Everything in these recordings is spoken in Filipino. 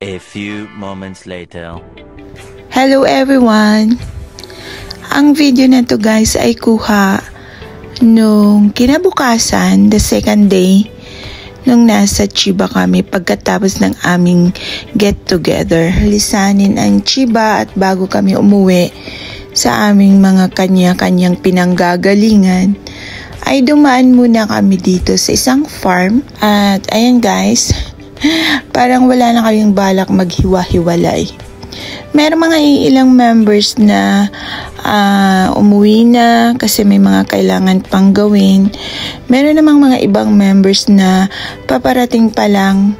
A few moments later. Hello everyone! Ang video na to guys ay kuha nung kinabukasan, the second day, nung nasa Chiba kami pagkatapos ng aming get together. Lisanin ang Chiba at bago kami umuwi sa aming mga kanya-kanyang pinanggagalingan, ay dumaan muna kami dito sa isang farm. At ayan guys, parang wala na kaming balak maghiwa-hiwalay. Meron mga ilang members na umuwi na kasi may mga kailangan pang gawin. Meron namang mga ibang members na paparating pa lang.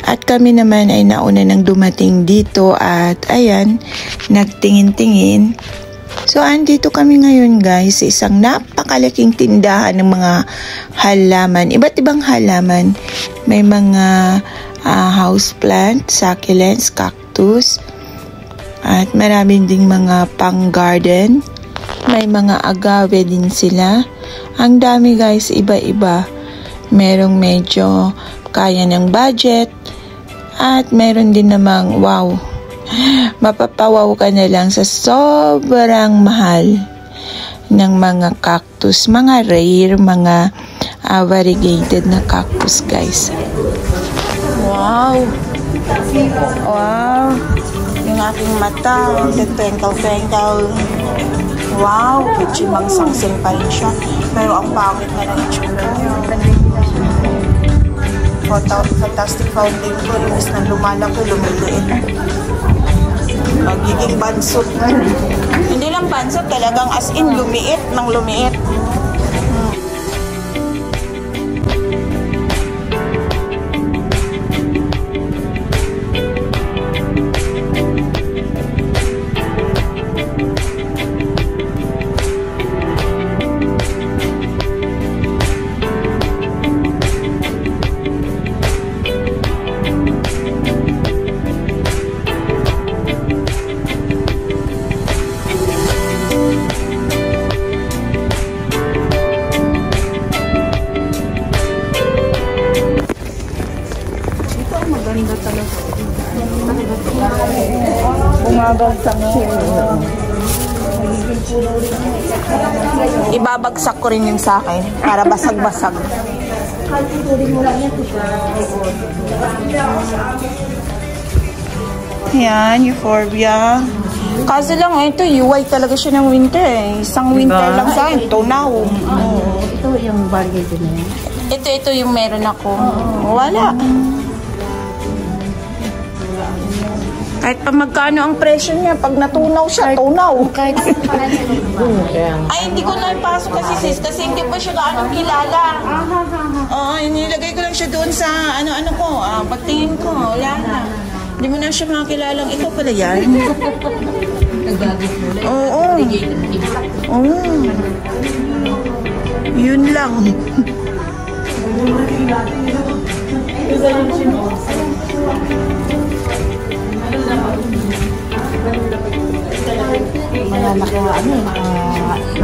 At kami naman ay nauna nang dumating dito at ayan, nagtingin-tingin. So andito kami ngayon guys sa isang napakalaking tindahan ng mga halaman. Iba't ibang halaman. May mga houseplant, succulents, cactus. At maraming ding mga pang-garden. May mga agave din sila. Ang dami guys, iba-iba. Merong medyo kaya ng budget. At meron din namang wow. Mapapawaw ka na lang sa sobrang mahal ng mga cactus. Mga rare, mga variegated na cactus guys. Wow! Wow! Yung aking mata, twinkle-twinkle. Wow, kuchimang sangsing pa rin siya. Pero ang pangit na ng itsura niya. Fantastic fountain ko. Inis na lumalaki, lumiliit. Magiging bansot. Hindi lang bansot, talagang as in lumiit ng lumiit. Ibabagsak ko rin yun sa akin para basag-basag. Yan, euphorbia. Kaso lang, ito, UI talaga siya ng winter eh. Isang winter lang sa akin. Tunaw. Ito yung bagay din eh. Ito yung meron ako. Wala. Kahit pa magkano ang presyo niya, pag natunaw siya, tunaw. Kahit Ay, hindi ko na ipasok kasi sis, kasi hindi pa siya kaano kilala. Oo, nilagay ko lang siya doon sa ano-ano ko, pagtingin ko, wala na. Hindi mo na siya makilalang ito pala yan. Oo. Oo. Yun lang.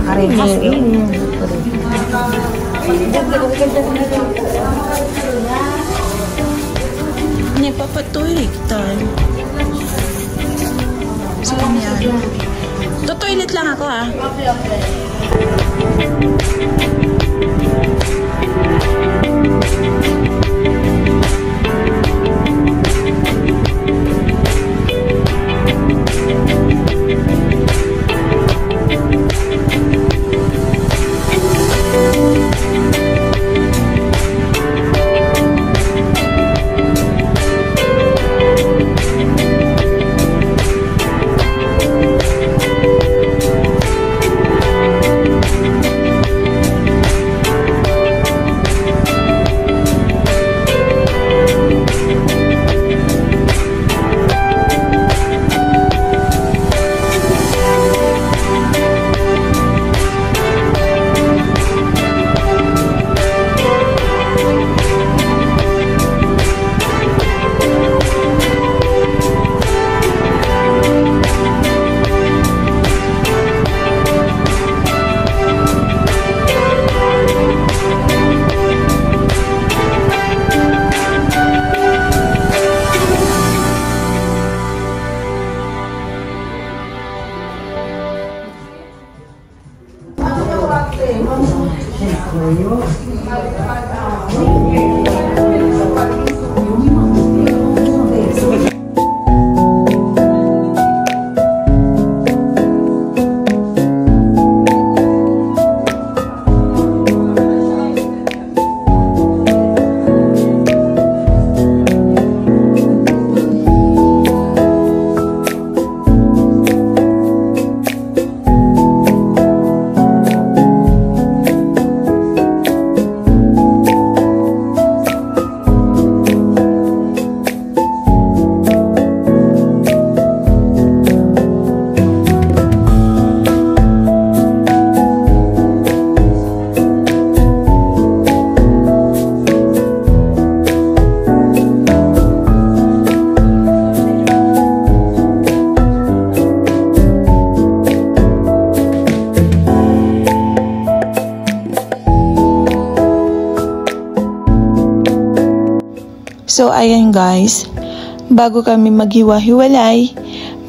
nakarehas yun. Hindi pa patuloy tayo. So, yan. To-toilet lang ako So, ayan guys, bago kami maghiwa-hiwalay,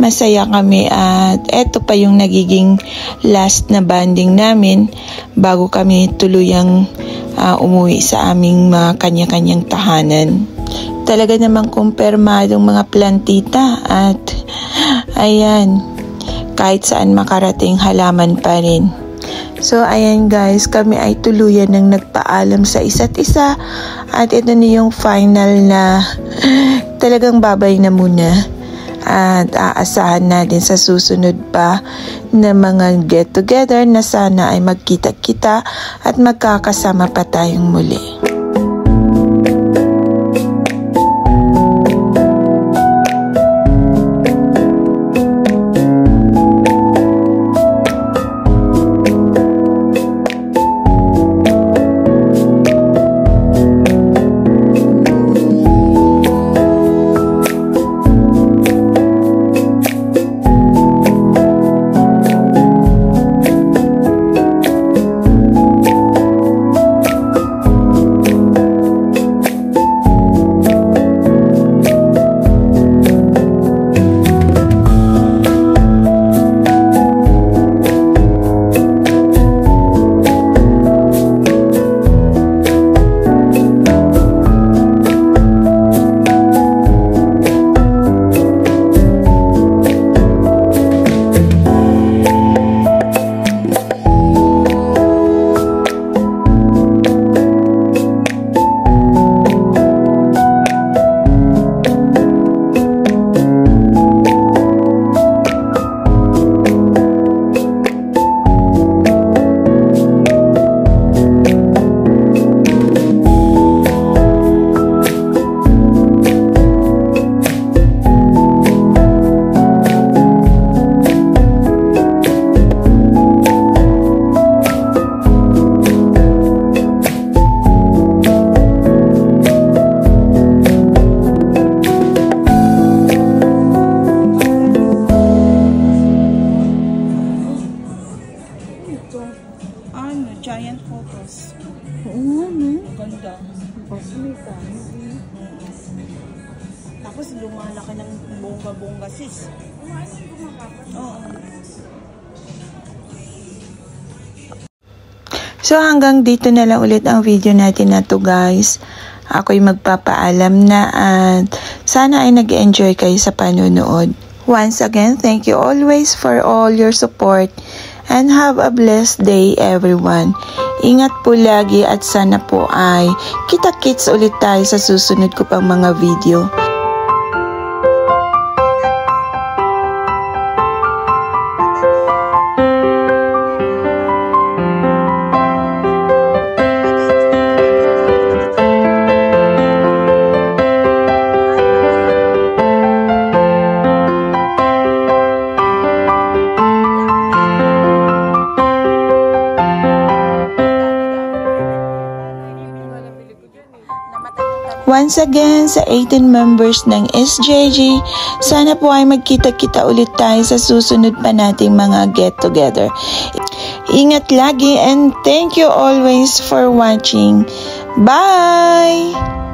masaya kami at eto pa yung nagiging last na banding namin bago kami tuluyang umuwi sa aming mga kanya-kanyang tahanan. Talaga namang kumpirmadong mga plantita at ayan, kahit saan makarating halaman pa rin. So, ayan guys, kami ay tuluyan ng nagpaalam sa isa't isa at ito na yung final na talagang babay na muna at aasahan natin sa susunod pa na mga get together na sana ay magkita-kita at magkakasama pa tayong muli. Tapos lumalaki ng bongga-bongga, sis. Oo. So hanggang dito na lang ulit ang video natin na to, guys. Ako'y magpapaalam na at sana ay nag-enjoy kayo sa panonood. Once again, thank you always for all your support and have a blessed day, everyone. Ingat po lagi at sana po ay kita-kits ulit tayo sa susunod ko pang mga video. Once again, sa 18 members ng SJG, sana po ay magkita-kita ulit tayo sa susunod pa nating mga get-together. Ingat lagi and thank you always for watching. Bye!